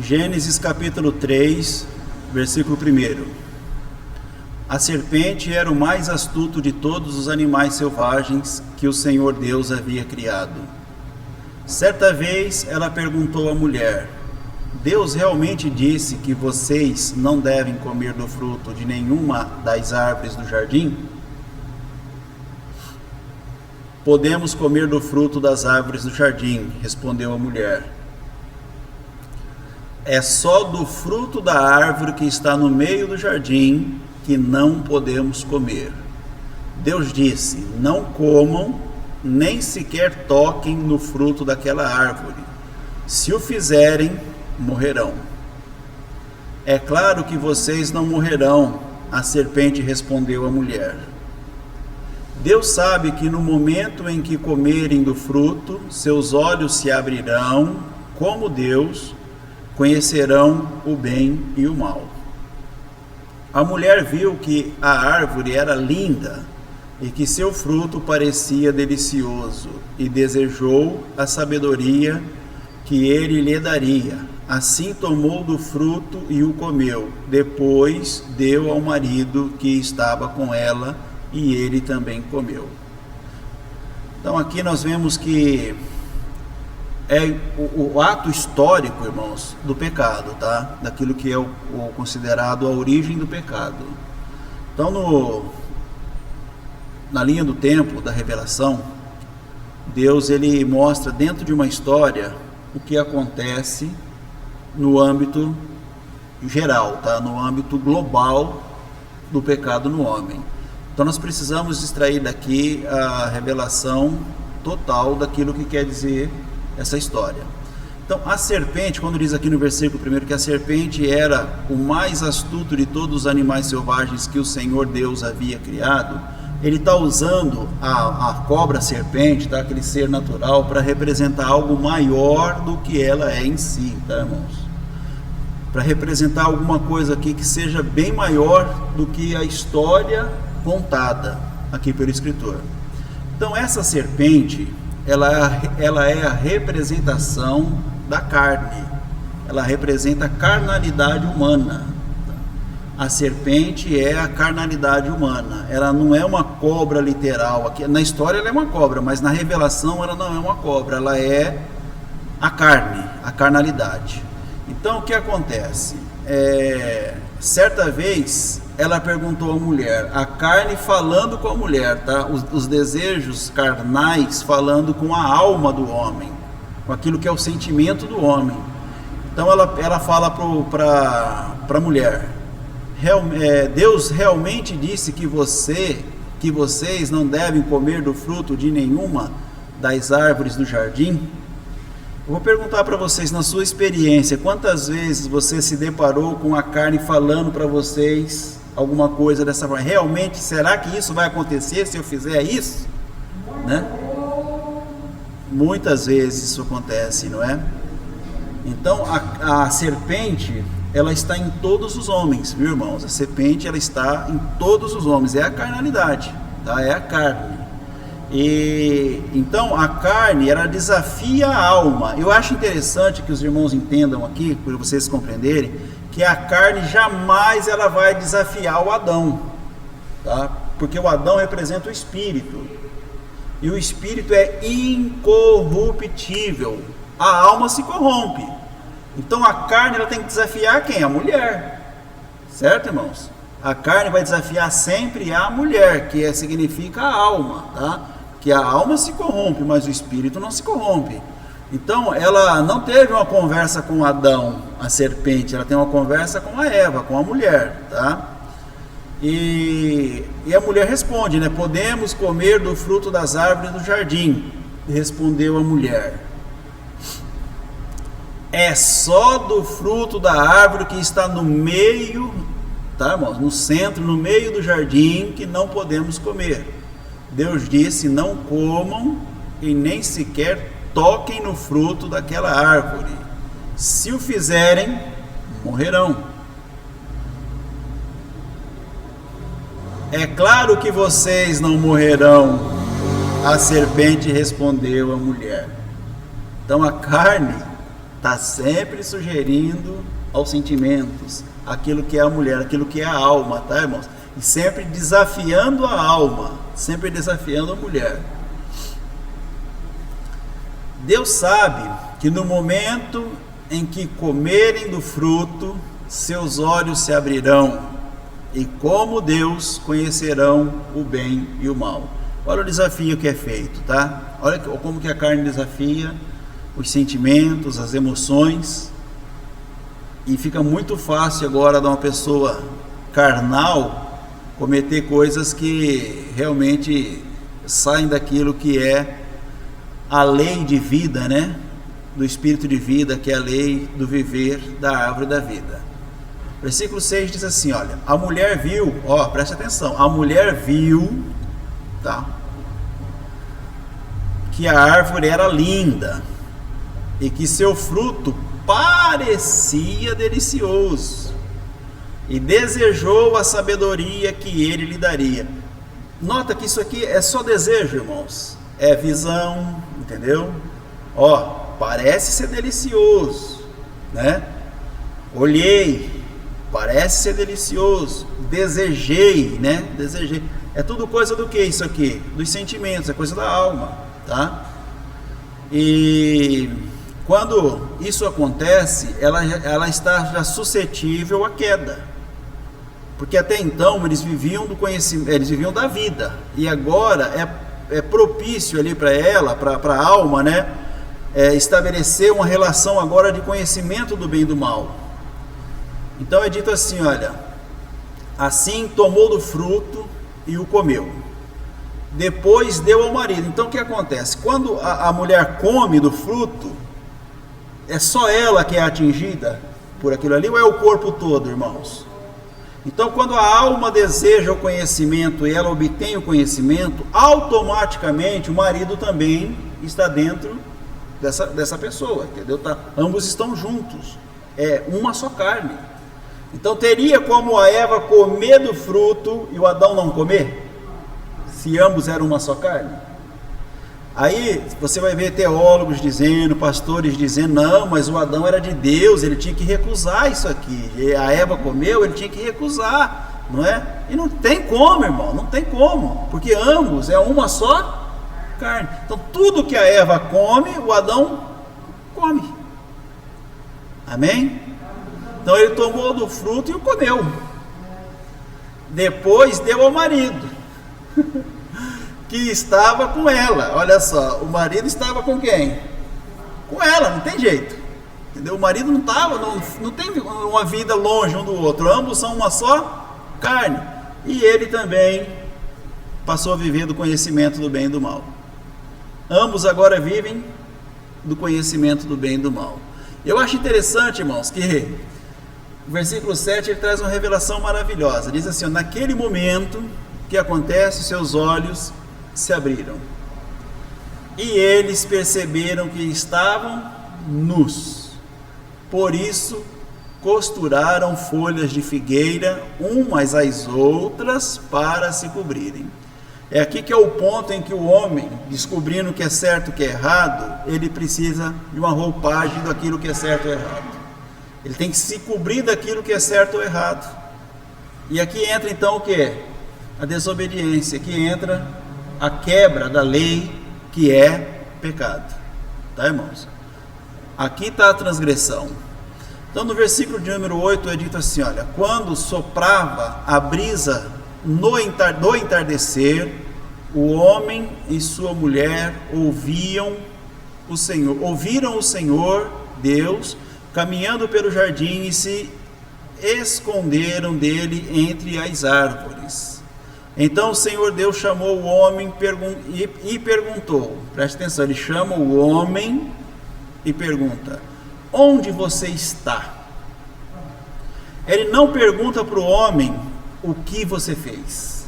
Gênesis capítulo 3, versículo 1. A serpente era o mais astuto de todos os animais selvagens que o Senhor Deus havia criado. Certa vez ela perguntou à mulher: Deus realmente disse que vocês não devem comer do fruto de nenhuma das árvores do jardim? Podemos comer do fruto das árvores do jardim, respondeu a mulher. É só do fruto da árvore que está no meio do jardim que não podemos comer. Deus disse: não comam, nem sequer toquem no fruto daquela árvore. Se o fizerem, morrerão. É claro que vocês não morrerão, a serpente respondeu à mulher. Deus sabe que no momento em que comerem do fruto, seus olhos se abrirão, como Deus, conhecerão o bem e o mal. A mulher viu que a árvore era linda e que seu fruto parecia delicioso e desejou a sabedoria que ele lhe daria. Assim tomou do fruto e o comeu. Depois deu ao marido que estava com ela e ele também comeu. Então aqui nós vemos que é o ato histórico, irmãos, do pecado, tá? Daquilo que é o considerado a origem do pecado. Então, na linha do tempo da revelação, Deus ele mostra dentro de uma história o que acontece no âmbito geral, tá? No âmbito global do pecado no homem. Então nós precisamos extrair daqui a revelação total daquilo que quer dizer essa história. Então a serpente, quando diz aqui no versículo 1 que a serpente era o mais astuto de todos os animais selvagens que o Senhor Deus havia criado, ele está usando a cobra serpente, tá? Aquele ser natural, para representar algo maior do que ela é em si, tá, irmãos? Para representar alguma coisa aqui que seja bem maior do que a história contada aqui pelo escritor. Então essa serpente, ela é a representação da carne, ela representa a carnalidade humana. A serpente é a carnalidade humana, ela não é uma cobra literal. Aqui, na história ela é uma cobra, mas na revelação ela não é uma cobra, ela é a carne, a carnalidade. Então o que acontece? Certa vez ela perguntou à mulher, a carne falando com a mulher, tá? Os desejos carnais falando com a alma do homem, com aquilo que é o sentimento do homem. Então ela fala para a mulher: Deus realmente disse que vocês não devem comer do fruto de nenhuma das árvores do jardim? Eu vou perguntar para vocês, na sua experiência, quantas vezes você se deparou com a carne falando para vocês alguma coisa dessa forma? Realmente, será que isso vai acontecer se eu fizer isso? Né? Muitas vezes isso acontece, não é? Então a serpente, ela está em todos os homens, viu, irmãos? A serpente, ela está em todos os homens, é a carnalidade, tá? É a carne. E então a carne, ela desafia a alma. Eu acho interessante que os irmãos entendam aqui, para vocês compreenderem, que a carne jamais ela vai desafiar o Adão, tá? Porque o Adão representa o espírito, e o espírito é incorruptível, a alma se corrompe. Então a carne, ela tem que desafiar quem? A mulher, certo, irmãos? A carne vai desafiar sempre a mulher, que significa a alma, tá? Que a alma se corrompe, mas o espírito não se corrompe. Então ela não teve uma conversa com Adão, a serpente, ela tem uma conversa com a Eva, com a mulher, tá? E a mulher responde, né? Podemos comer do fruto das árvores do jardim, respondeu a mulher. É só do fruto da árvore que está no meio, tá, irmãos? No centro, no meio do jardim, que não podemos comer. Deus disse: não comam e nem sequer toquem no fruto daquela árvore. Se o fizerem, morrerão. É claro que vocês não morrerão, a serpente respondeu à mulher. Então a carne está sempre sugerindo aos sentimentos, aquilo que é a mulher, aquilo que é a alma, tá, irmãos? E sempre desafiando a alma, sempre desafiando a mulher. Deus sabe que no momento em que comerem do fruto, seus olhos se abrirão, e como Deus conhecerão o bem e o mal. Olha o desafio que é feito, tá? Olha como que a carne desafia os sentimentos, as emoções, e fica muito fácil agora de uma pessoa carnal cometer coisas que realmente saem daquilo que é a lei de vida, né? Do espírito de vida, que é a lei do viver da árvore da vida. Versículo 6 diz assim, olha, a mulher viu, ó, preste atenção, a mulher viu, tá, que a árvore era linda e que seu fruto parecia delicioso, e desejou a sabedoria que ele lhe daria. Nota que isso aqui é só desejo, irmãos, é visão, entendeu? Ó, parece ser delicioso, né? Olhei, parece ser delicioso, desejei, né? Desejei. É tudo coisa do que isso aqui? Dos sentimentos, é coisa da alma, tá? E quando isso acontece, ela está já suscetível à queda. Porque até então eles viviam do conhecimento, eles viviam da vida. E agora é propício ali para ela, para a alma, né? Estabelecer uma relação agora de conhecimento do bem e do mal. Então é dito assim, olha, assim tomou do fruto e o comeu, depois deu ao marido. Então o que acontece? Quando a mulher come do fruto, é só ela que é atingida por aquilo ali, ou é o corpo todo, irmãos? Então quando a alma deseja o conhecimento e ela obtém o conhecimento, automaticamente o marido também está dentro dessa pessoa, entendeu? Ambos estão juntos, é uma só carne. Então teria como a Eva comer do fruto e o Adão não comer? Se ambos eram uma só carne? Aí você vai ver teólogos dizendo, pastores dizendo, não, mas o Adão era de Deus, ele tinha que recusar isso aqui. E a Eva comeu, ele tinha que recusar, não é? E não tem como, irmão, não tem como, porque ambos é uma só carne. Então tudo que a Eva come, o Adão come. Amém? Então ele tomou do fruto e o comeu. Depois deu ao marido, que estava com ela. Olha só, o marido estava com quem? Com ela, não tem jeito. Entendeu? O marido não estava, não tem uma vida longe um do outro. Ambos são uma só carne. E ele também passou a viver do conhecimento do bem e do mal. Ambos agora vivem do conhecimento do bem e do mal. Eu acho interessante, irmãos, que o versículo 7 ele traz uma revelação maravilhosa. Diz assim, naquele momento, o que acontece? Seus olhos se abriram e eles perceberam que estavam nus. Por isso costuraram folhas de figueira umas às outras para se cobrirem. É aqui que é o ponto em que o homem, descobrindo o que é certo e o que é errado, ele precisa de uma roupagem daquilo que é certo ou errado. Ele tem que se cobrir daquilo que é certo ou errado. E aqui entra então o que? A desobediência. Aqui entra a quebra da lei, que é pecado. Tá, irmãos? Aqui está a transgressão. Então no versículo de número 8 é dito assim, olha, quando soprava a brisa do entardecer, o homem e sua mulher ouviram o Senhor Deus caminhando pelo jardim e se esconderam dele entre as árvores. Então o Senhor Deus chamou o homem e perguntou, preste atenção, ele chama o homem e pergunta, onde você está? Ele não pergunta para o homem o que você fez,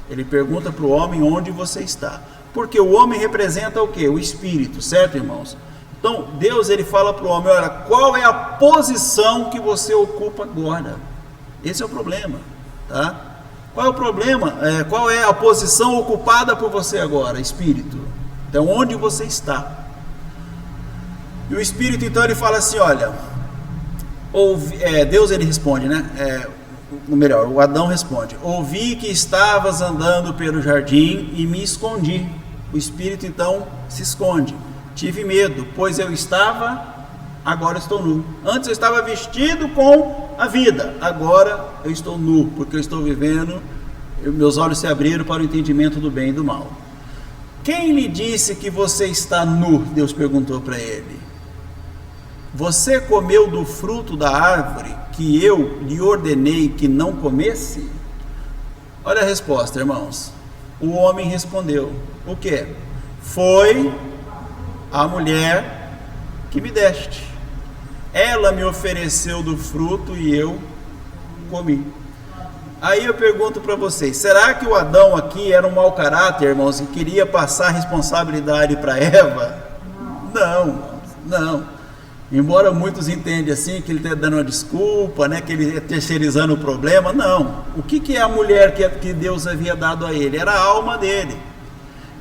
ele pergunta para o homem onde você está, porque o homem representa o que? O espírito, certo, irmãos? Então Deus ele fala para o homem, olha, qual é a posição que você ocupa agora? Esse é o problema, tá? Qual é o problema? Qual é a posição ocupada por você agora, espírito? Então onde você está? E o Espírito então ele fala assim, olha, Deus ele responde, né? Melhor, o Adão responde: ouvi que estavas andando pelo jardim e me escondi. O Espírito então se esconde. Tive medo, pois eu estava, agora estou nu. Antes eu estava vestido com a vida, agora eu estou nu, porque eu estou vivendo, meus olhos se abriram para o entendimento do bem e do mal. Quem lhe disse que você está nu? Deus perguntou para ele. Você comeu do fruto da árvore que eu lhe ordenei que não comesse? Olha a resposta, irmãos. O homem respondeu: o quê? Foi a mulher que me deste. Ela me ofereceu do fruto e eu comi. Aí eu pergunto para vocês, será que o Adão aqui era um mau caráter, irmãos, e queria passar a responsabilidade para Eva? Não. Embora muitos entendam assim, que ele está dando uma desculpa, né, que ele está terceirizando o problema, não. O que é a mulher que Deus havia dado a ele? Era a alma dele.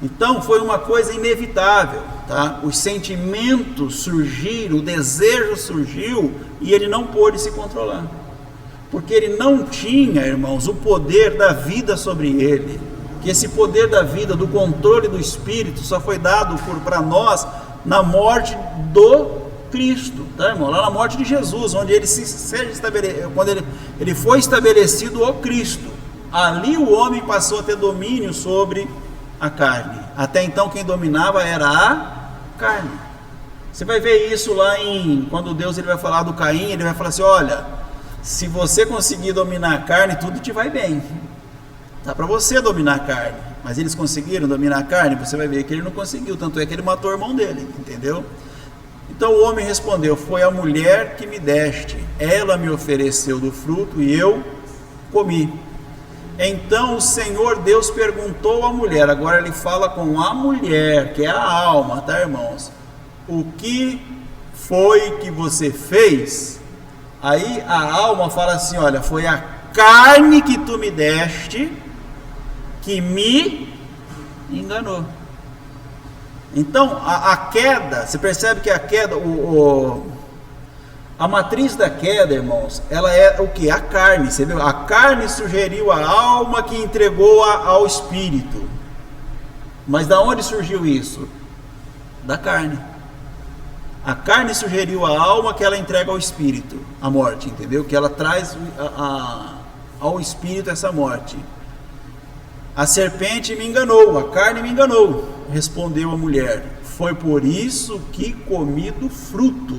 Então foi uma coisa inevitável, tá? Os sentimentos surgiram, o desejo surgiu e ele não pôde se controlar. Porque ele não tinha, irmãos, o poder da vida sobre ele. Que esse poder da vida, do controle do Espírito, só foi dado para nós na morte do Cristo, tá, irmão? Lá na morte de Jesus, onde ele quando ele foi estabelecido o Cristo, ali o homem passou a ter domínio sobre a carne. Até então quem dominava era a carne. Você vai ver isso lá quando Deus ele vai falar do Caim, ele vai falar assim: olha, se você conseguir dominar a carne, tudo te vai bem. Dá para você dominar a carne, mas eles conseguiram dominar a carne? Você vai ver que ele não conseguiu, tanto é que ele matou o irmão dele, entendeu? Então o homem respondeu: foi a mulher que me deste, ela me ofereceu do fruto e eu comi. Então o Senhor Deus perguntou à mulher, agora ele fala com a mulher, que é a alma, tá, irmãos? O que foi que você fez? Aí a alma fala assim: olha, foi a carne que tu me deste que me enganou. Então a queda, você percebe que a queda, a matriz da queda, irmãos, ela é o que? A carne, você viu? A carne sugeriu a alma que entregou ao espírito. Mas da onde surgiu isso? Da carne. A carne sugeriu a alma que ela entrega ao espírito, a morte, entendeu? Que ela traz ao espírito essa morte. A serpente me enganou, a carne me enganou, respondeu a mulher. Foi por isso que comi do fruto.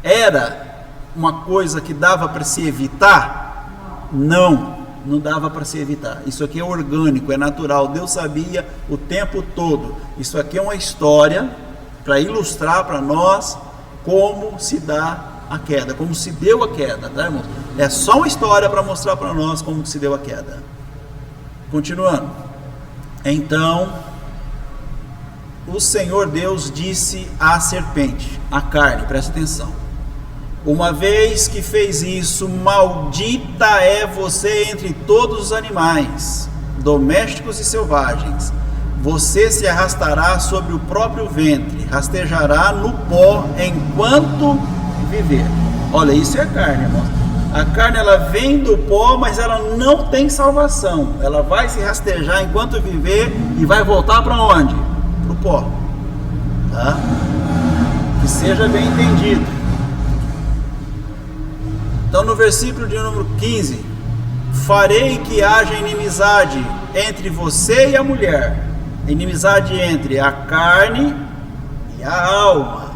Era uma coisa que dava para se evitar? Não dava para se evitar. Isso aqui é orgânico, é natural. Deus sabia o tempo todo. Isso aqui é uma história para ilustrar para nós como se dá a queda, como se deu a queda, tá, irmãos? É só uma história para mostrar para nós como se deu a queda. Continuando. Então o Senhor Deus disse à serpente, à carne, presta atenção: uma vez que fez isso, maldita é você entre todos os animais, domésticos e selvagens. Você se arrastará sobre o próprio ventre, rastejará no pó enquanto viver. Olha, isso é a carne, irmãos. A carne, ela vem do pó, mas ela não tem salvação. Ela vai se rastejar enquanto viver e vai voltar para onde? Para o pó. Tá? Que seja bem entendido. Então no versículo de número 15: farei que haja inimizade entre você e a mulher, inimizade entre a carne e a alma.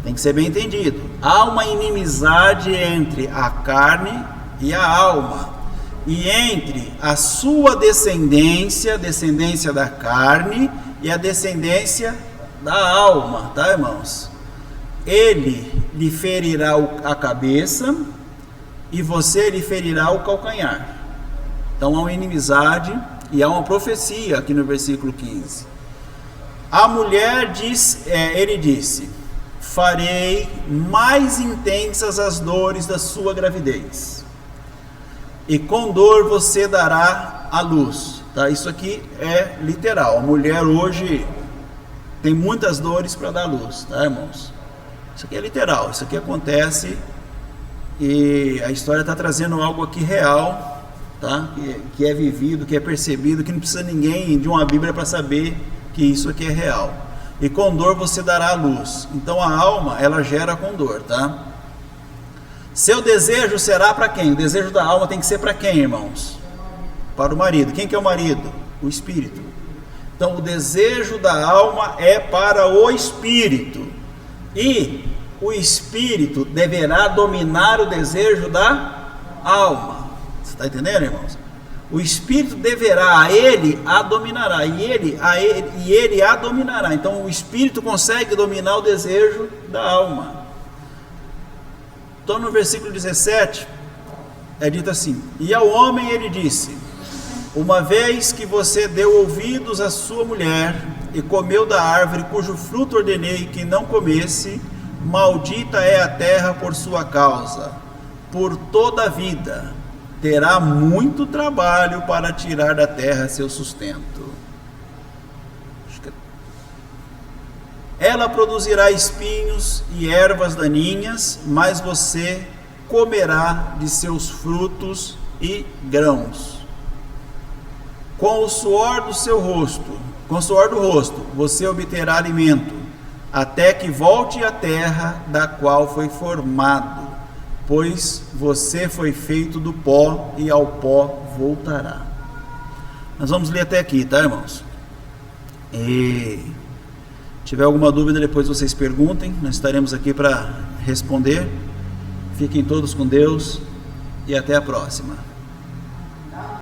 Tem que ser bem entendido. Há uma inimizade entre a carne e a alma, e entre a sua descendência, descendência da carne, e a descendência da alma, tá, irmãos? Ele lhe ferirá a cabeça e você lhe ferirá o calcanhar. Então há uma inimizade e há uma profecia aqui no versículo 15. A mulher ele disse: farei mais intensas as dores da sua gravidez, e com dor você dará à luz. Tá? Isso aqui é literal. A mulher hoje tem muitas dores para dar luz, tá, irmãos? Isso aqui é literal, isso aqui acontece e a história está trazendo algo aqui real, tá? Que é vivido, que é percebido, que não precisa ninguém de uma Bíblia para saber que isso aqui é real. E com dor você dará a luz. Então a alma, ela gera com dor, tá? Seu desejo será para quem? O desejo da alma tem que ser para quem, irmãos? Para o marido. Quem que é o marido? O espírito. Então o desejo da alma é para o espírito. E o espírito deverá dominar o desejo da alma. Você está entendendo, irmãos? O espírito deverá, a ele a dominará, e ele a dominará. Então o espírito consegue dominar o desejo da alma. Então no versículo 17 é dito assim: e ao homem ele disse: uma vez que você deu ouvidos à sua mulher e comeu da árvore cujo fruto ordenei que não comesse, maldita é a terra por sua causa, por toda a vida terá muito trabalho para tirar da terra seu sustento. Ela produzirá espinhos e ervas daninhas, mas você comerá de seus frutos e grãos. Com o suor do seu rosto, com o suor do rosto, você obterá alimento, até que volte à terra da qual foi formado, pois você foi feito do pó e ao pó voltará. Nós vamos ler até aqui, tá, irmãos? E tiver alguma dúvida, depois vocês perguntem, nós estaremos aqui para responder. Fiquem todos com Deus e até a próxima.